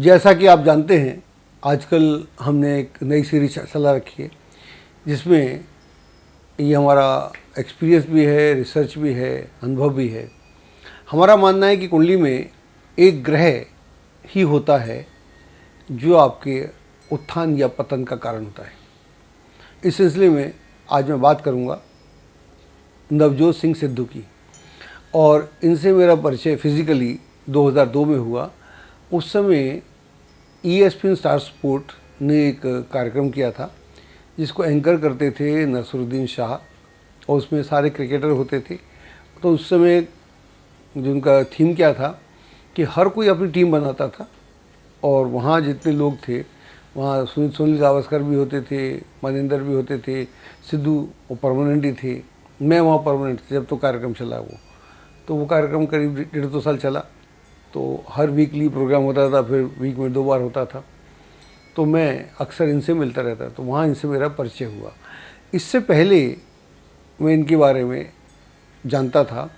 जैसा कि आप जानते हैं, आजकल हमने एक नई सीरीज चला रखी है जिसमें ये हमारा एक्सपीरियंस भी है, रिसर्च भी है, अनुभव भी है। हमारा मानना है कि कुंडली में एक ग्रह ही होता है जो आपके उत्थान या पतन का कारण होता है। इस सिलसिले में आज मैं बात करूंगा नवजोत सिंह सिद्धू की, और इनसे मेरा परिचय फिज़िकली 2002 में हुआ। उस समय ESPN स्टार स्पोर्ट ने एक कार्यक्रम किया था जिसको एंकर करते थे नसरुद्दीन शाह, और उसमें सारे क्रिकेटर होते थे। तो उस समय जो उनका थीम क्या था कि हर कोई अपनी टीम बनाता था, और वहाँ जितने लोग थे वहाँ सुनील गावस्कर भी होते थे, मनिंदर भी होते थे, सिद्धू वो परमानेंट ही थे, मैं वहाँ परमानेंट थे जब तो कार्यक्रम चला वो कार्यक्रम करीब 1.5-2 साल चला। तो हर वीकली प्रोग्राम होता था, फिर वीक में 2 बार होता था। तो मैं अक्सर इनसे मिलता रहता, तो वहाँ इनसे मेरा परिचय हुआ। इससे पहले मैं इनके बारे में जानता था।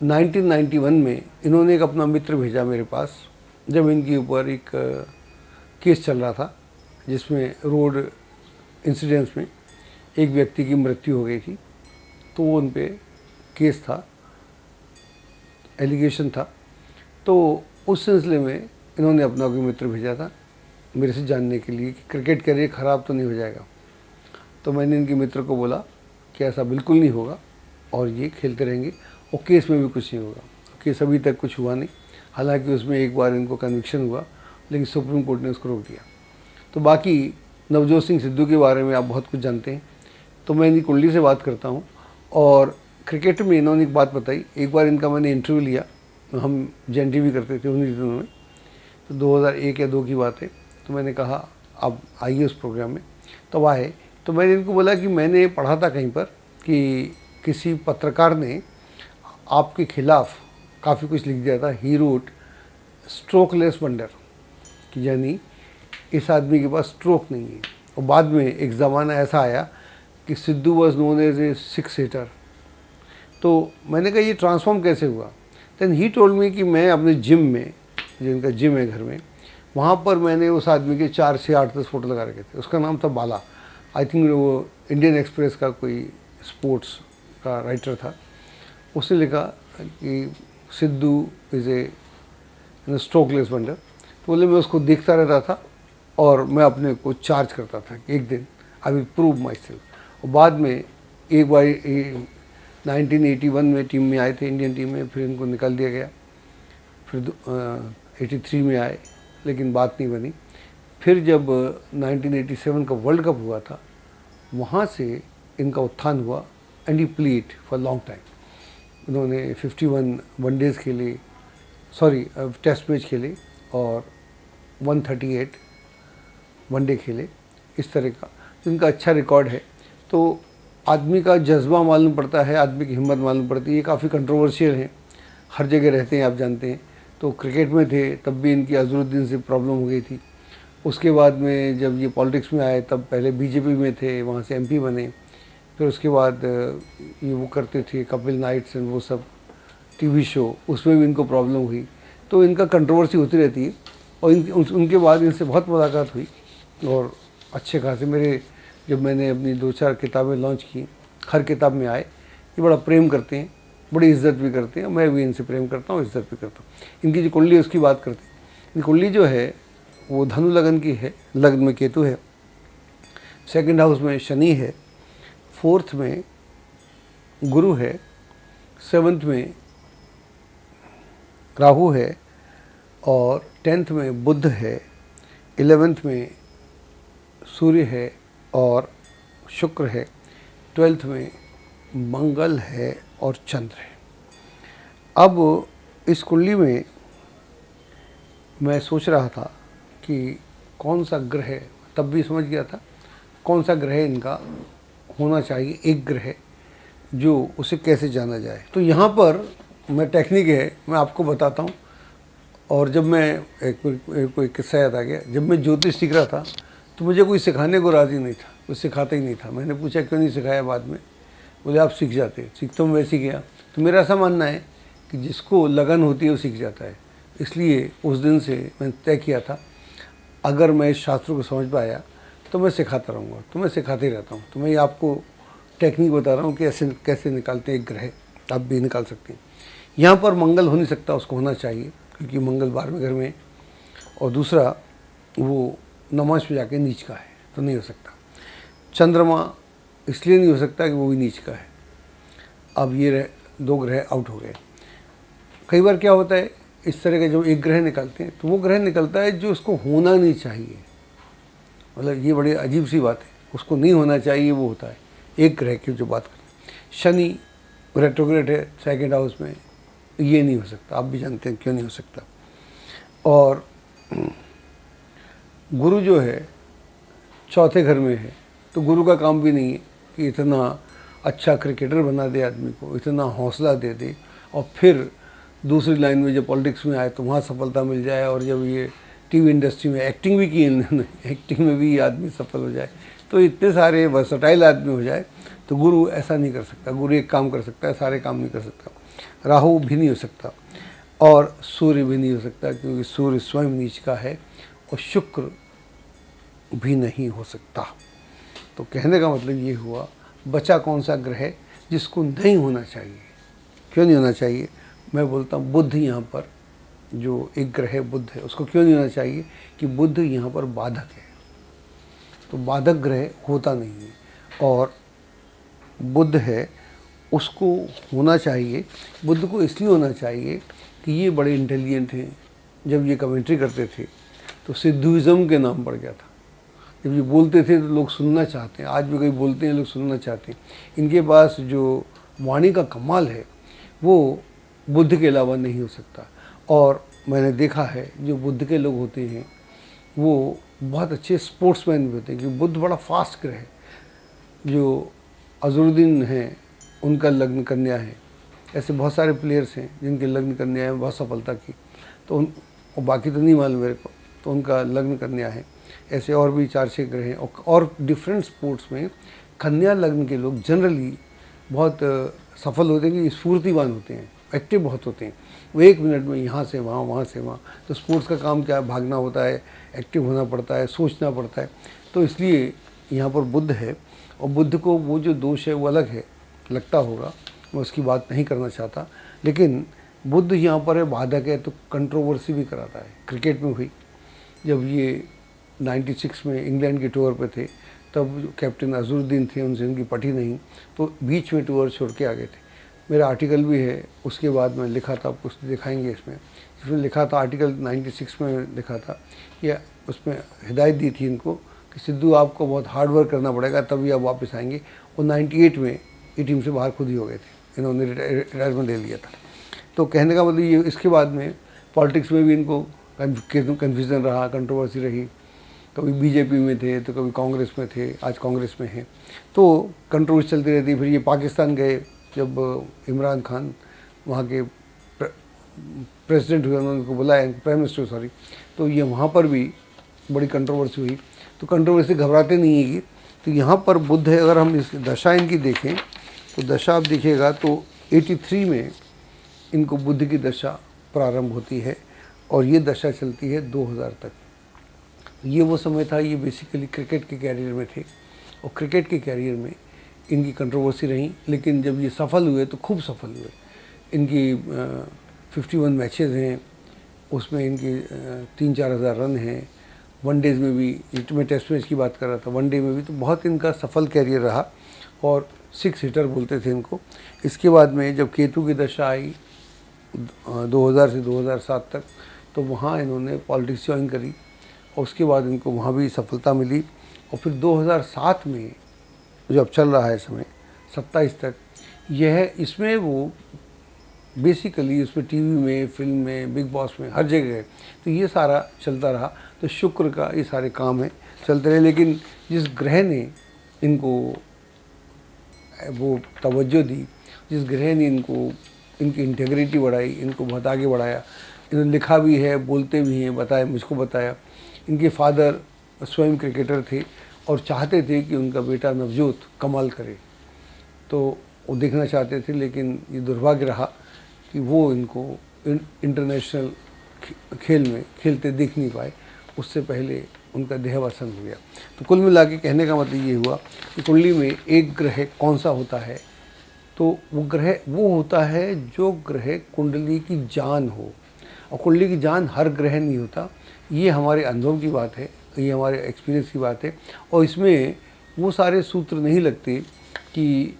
1991 में इन्होंने एक अपना मित्र भेजा मेरे पास, जब इनके ऊपर एक केस चल रहा था जिसमें रोड इंसिडेंट्स में एक व्यक्ति की मृत्यु हो गई थी। तो वो उन पे केस था, एलिगेशन था। तो उस सिलसिले में इन्होंने अपना कोई मित्र भेजा था मेरे से जानने के लिए कि क्रिकेट करियर ख़राब तो नहीं हो जाएगा। तो मैंने इनके मित्र को बोला कि ऐसा बिल्कुल नहीं होगा और ये खेलते रहेंगे, और केस में भी कुछ नहीं होगा। केस अभी तक कुछ हुआ नहीं, हालांकि उसमें एक बार इनको कन्विक्शन हुआ, लेकिन सुप्रीम कोर्ट ने उसको रोक दिया। तो बाकी नवजोत सिंह सिद्धू के बारे में आप बहुत कुछ जानते हैं, तो मैं इनकी कुंडली से बात करता हूँ। और क्रिकेट में इन्होंने एक बात बताई, एक बार इनका मैंने इंटरव्यू लिया, हम JNTV करते थे उन्हीं दिनों में, तो 2001 या 2 की बात है। तो मैंने कहा आप आइए उस प्रोग्राम में। तब आए तो मैंने इनको बोला कि मैंने पढ़ा था कहीं पर कि किसी पत्रकार ने आपके खिलाफ काफ़ी कुछ लिख दिया था। ही रोट स्ट्रोकलेस वंडर, कि यानी इस आदमी के पास स्ट्रोक नहीं है। और बाद में एक ज़माना ऐसा आया कि Sidhu was known as a 6 hitter. तो मैंने कहा ये ट्रांसफॉर्म कैसे हुआ। देन ही टोल्ड मी कि मैं अपने जिम में, जो इनका जिम है घर में, वहाँ पर मैंने उस आदमी के 4 से 8-10 फोटो लगा रखे थे। उसका नाम था बाला। आई थिंक वो इंडियन एक्सप्रेस का कोई स्पोर्ट्स का राइटर था। उसने लिखा कि Sidhu is a strokeless wonder. तो बोले मैं उसको देखता रहता था और मैं अपने को चार्ज करता था कि एक दिन I will prove my self. और बाद में एक बार 1981 में टीम में आए थे, इंडियन टीम में, फिर इनको निकाल दिया गया। फिर 83 में आए, लेकिन बात नहीं बनी। फिर जब 1987 का वर्ल्ड कप हुआ था, वहाँ से इनका उत्थान हुआ, and he played for long time. उन्होंने 51 वनडेज़ खेले, टेस्ट मैच खेले, और 138 वनडे खेले। इस तरह का इनका अच्छा रिकॉर्ड है। तो आदमी का जज्बा मालूम पड़ता है, आदमी की हिम्मत मालूम पड़ती है। ये काफ़ी कंट्रोवर्शियल हैं, हर जगह रहते हैं, आप जानते हैं। तो क्रिकेट में थे तब भी इनकी अजहरुद्दीन से प्रॉब्लम हो गई थी। उसके बाद में जब ये पॉलिटिक्स में आए तब पहले BJP में थे, वहाँ से MP बने। फिर उसके बाद ये वो करते थे कपिल नाइट्स एंड वो सब TV शो, उसमें भी इनको प्रॉब्लम हुई। तो इनका कंट्रोवर्सी होती रहती है। और उनके बाद इनसे बहुत मुलाकात हुई, और अच्छे खासे मेरे, जब मैंने अपनी 2-4 किताबें लॉन्च की, हर किताब में आए। ये बड़ा प्रेम करते हैं, बड़ी इज्जत भी करते हैं। मैं भी इनसे प्रेम करता हूँ, इज्जत भी करता हूँ। इनकी जो कुंडली है उसकी बात करते हैं। इनकी कुंडली जो है वो धनु लगन की है। लग्न में केतु है, 2nd हाउस में शनि है, 4th में गुरु है, 7th में राहु है, और 10th में बुध है, 11th में सूर्य है और शुक्र है, 12th में मंगल है और चंद्र है। अब इस कुंडली में मैं सोच रहा था कि कौन सा ग्रह, तब भी समझ गया था कौन सा ग्रह इनका होना चाहिए, एक ग्रह जो उसे कैसे जाना जाए। तो यहाँ पर मैं टेक्निक है, मैं आपको बताता हूँ। और जब मैं कोई किस्सा याद आ गया, जब मैं ज्योतिष सीख रहा था तो मुझे कोई सिखाने को राज़ी नहीं था, कोई सिखाता ही नहीं था। मैंने पूछा क्यों नहीं सिखाया, बाद में बोले आप सीख जाते। सीख तो मैं सीख गया। तो मेरा ऐसा मानना है कि जिसको लगन होती है वो सीख जाता है। इसलिए उस दिन से मैंने तय किया था, अगर मैं इस शास्त्र को समझ पाया तो मैं सिखाता रहूँगा, तो मैं सिखाते ही रहता हूँ। तो मैं ये आपको टेक्निक बता रहा हूँ कि ऐसे कैसे निकालते हैं एक ग्रह, आप भी निकाल सकते हैं। यहाँ पर मंगल हो नहीं सकता, उसको होना चाहिए क्योंकि मंगल 12वें घर में, और दूसरा वो नमाज में जाके नीच का है तो नहीं हो सकता। चंद्रमा इसलिए नहीं हो सकता कि वो भी नीच का है। अब ये 2 ग्रह आउट हो गए। कई बार क्या होता है, इस तरह के जब एक ग्रह निकलते हैं तो वो ग्रह निकलता है जो उसको होना नहीं चाहिए। मतलब ये बड़ी अजीब सी बात है, उसको नहीं होना चाहिए वो होता है। एक ग्रह की जो बात करते हैं, शनि रेट्रोग्रेड है 2nd हाउस में, ये नहीं हो सकता। आप भी जानते हैं क्यों नहीं हो सकता। और गुरु जो है 4थे घर में है, तो गुरु का काम भी नहीं है कि इतना अच्छा क्रिकेटर बना दे आदमी को, इतना हौसला दे दे, और फिर दूसरी लाइन में जब पॉलिटिक्स में आए तो वहाँ सफलता मिल जाए, और जब ये टीवी इंडस्ट्री में एक्टिंग भी की इन्होंने, एक्टिंग में भी आदमी सफल हो जाए, तो इतने सारे वर्सटाइल आदमी हो जाए। तो गुरु ऐसा नहीं कर सकता। गुरु एक काम कर सकता है, सारे काम नहीं कर सकता। राहु भी नहीं हो सकता और सूर्य भी नहीं हो सकता क्योंकि सूर्य स्वयं नीच का है, और शुक्र भी नहीं हो सकता। तो कहने का मतलब ये हुआ, बचा कौन सा ग्रह जिसको नहीं होना चाहिए। क्यों नहीं होना चाहिए? मैं बोलता हूँ बुध यहाँ पर जो एक ग्रह बुध है, उसको क्यों नहीं होना चाहिए कि बुध यहाँ पर बाधक है। तो बाधक ग्रह होता नहीं है, और बुध है उसको होना चाहिए। बुध को इसलिए होना चाहिए कि ये बड़े इंटेलिजेंट हैं। जब ये कमेंट्री करते थे तो सिद्धुइज़्म के नाम पड़ गया था। जब ये बोलते थे तो लोग सुनना चाहते हैं, आज भी कई बोलते हैं लोग सुनना चाहते हैं। इनके पास जो वाणी का कमाल है वो बुद्ध के अलावा नहीं हो सकता। और मैंने देखा है जो बुद्ध के लोग होते हैं वो बहुत अच्छे स्पोर्ट्समैन भी होते हैं, क्योंकि बुद्ध बड़ा फास्ट ग्रह है। जो अज़रुद्दीन हैं उनका लग्न कन्या है, ऐसे बहुत सारे प्लेयर्स हैं जिनके लग्न कन्या है, बहुत सफलता की। तो उन, और बाकी तो नहीं मालूम मेरे को, तो उनका लग्न कन्या है। ऐसे और भी 4-6 ग्रह हैं, और डिफरेंट स्पोर्ट्स में कन्या लग्न के लोग जनरली बहुत सफल होते हैं, कि स्फूर्तिवान होते हैं, एक्टिव बहुत होते हैं। वो 1 मिनट में यहाँ से वहाँ, वहाँ से वहाँ। तो स्पोर्ट्स का काम क्या है, भागना होता है, एक्टिव होना पड़ता है, सोचना पड़ता है। तो इसलिए यहाँ पर बुध है, और बुध को वो जो दोष है वो अलग है, लगता होगा, मैं उसकी बात नहीं करना चाहता। लेकिन बुध यहाँ पर है, बाधक है, तो कंट्रोवर्सी भी कराता है। क्रिकेट में हुई, जब ये 96 में इंग्लैंड के टूर पे थे, तब जो कैप्टन अज़रुद्दीन थे उनसे उनकी पटी नहीं, तो बीच में टूर छोड़ के आ गए थे। मेरा आर्टिकल भी है, उसके बाद मैं लिखा था, कुछ दिखाएंगे इसमें लिखा था, आर्टिकल 96 में लिखा था कि उसमें हिदायत दी थी इनको कि सिद्धू आपको बहुत हार्ड वर्क करना पड़ेगा तभी आप वापस आएंगे। और 98 में ये टीम से बाहर खुद ही हो गए थे, इन्होंने रिटायरमेंट ले लिया था। तो कहने का मतलब ये, इसके बाद में पॉलिटिक्स में भी इनको कन्फ्यूज़न रहा, कंट्रोवर्सी रही। कभी बीजेपी में थे तो कभी कांग्रेस में थे, आज कांग्रेस में हैं, तो कंट्रोवर्सी चलती रहती। फिर ये पाकिस्तान गए, जब इमरान खान वहाँ के प्रेसिडेंट हुए, उन्होंने उनको बुलाया, प्राइम मिनिस्टर सॉरी, तो ये वहाँ पर भी बड़ी कंट्रोवर्सी हुई। तो कंट्रोवर्सी घबराते नहीं है कि, तो यहाँ पर बुध है। अगर हम इस दशा इनकी देखें तो दशा आप देखिएगा तो 83 में इनको बुध की दशा प्रारंभ होती है, और ये दशा चलती है 2000 तक। ये वो समय था, ये बेसिकली क्रिकेट के कैरियर में थे, और क्रिकेट के कैरियर में इनकी कंट्रोवर्सी रही। लेकिन जब ये सफल हुए तो खूब सफल हुए। इनकी 51 मैचेस हैं, उसमें इनकी 3-4 हज़ार रन हैं। वनडेज़ में भी, मैं टेस्ट मैच की बात कर रहा था, वनडे में भी तो बहुत इनका सफल कैरियर रहा, और 6 हिटर बोलते थे इनको। इसके बाद में जब केतु की दशा आई 2000 से 2007 तक, तो वहाँ इन्होंने पॉलिटिक्स ज्वाइन करी, और उसके बाद इनको वहाँ भी सफलता मिली। और फिर 2007 में जो अब चल रहा है समय 27 तक, यह इसमें वो बेसिकली उसमें टीवी में, फिल्म में, बिग बॉस में, हर जगह है। तो ये सारा चलता रहा। तो शुक्र का ये सारे काम है चलते रहे। लेकिन जिस ग्रह ने इनको वो तवज्जो दी, जिस ग्रह ने इनको, इनकी इंटेग्रिटी बढ़ाई, इनको बहुत आगे बढ़ाया, इन्होंने लिखा भी है, बोलते भी हैं, बताया, मुझको बताया। इनके फादर स्वयं क्रिकेटर थे और चाहते थे कि उनका बेटा नवजोत कमाल करे, तो वो देखना चाहते थे। लेकिन ये दुर्भाग्य रहा कि वो इनको इंटरनेशनल खेल में खेलते देख नहीं पाए, उससे पहले उनका देहावसान हो गया। तो कुल मिला के कहने का मतलब ये हुआ कि कुंडली में एक ग्रह कौन सा होता है, तो वो ग्रह वो होता है जो ग्रह कुंडली की जान हो। और कुंडली की जान हर ग्रह नहीं होता, ये हमारे अनुभव की बात है, ये हमारे एक्सपीरियंस की बात है। और इसमें वो सारे सूत्र नहीं लगते कि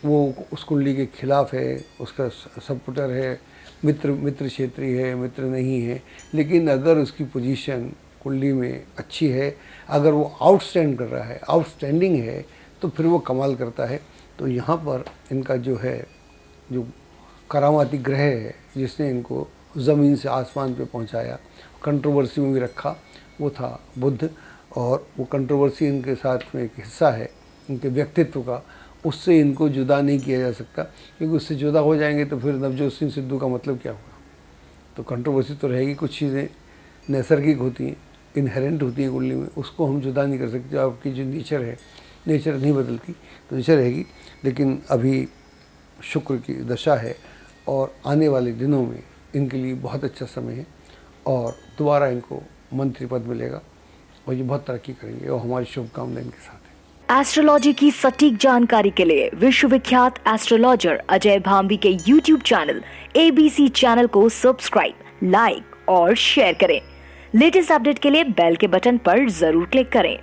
वो उस कुंडली के खिलाफ है, उसका सपोर्टर है, मित्र क्षेत्रीय है, मित्र नहीं है। लेकिन अगर उसकी पोजीशन कुंडली में अच्छी है, अगर वो आउटस्टैंड कर रहा है, आउटस्टैंडिंग है, तो फिर वो कमाल करता है। तो यहाँ पर इनका जो है, जो करामाती ग्रह है जिसने इनको ज़मीन से आसमान पे पहुँचाया, कंट्रोवर्सी में भी रखा, वो था बुध। और वो कंट्रोवर्सी इनके साथ में एक हिस्सा है इनके व्यक्तित्व का, उससे इनको जुदा नहीं किया जा सकता, क्योंकि उससे जुदा हो जाएंगे तो फिर नवजोत सिंह सिद्धू का मतलब क्या होगा। तो कंट्रोवर्सी तो रहेगी, कुछ चीज़ें नैसर्गिक होती हैं, इनहेरेंट होती है कुंडली में, उसको हम जुदा नहीं कर सकते। आपकी जो नेचर है, नेचर नहीं बदलती तो नेचर रहेगी। लेकिन अभी शुक्र की दशा है और आने वाले दिनों में इनके लिए बहुत अच्छा समय है और दोबारा इनको मंत्री पद मिलेगा और ये बहुत तरक्की करेंगे और हमारी शुभकामनाएं इनके साथ है। एस्ट्रोलॉजी की सटीक जानकारी के लिए विश्वविख्यात एस्ट्रोलॉजर अजय भांबी के YouTube चैनल ABC चैनल को सब्सक्राइब, लाइक और शेयर करें। लेटेस्ट अपडेट के लिए बेल के बटन पर जरूर क्लिक करें।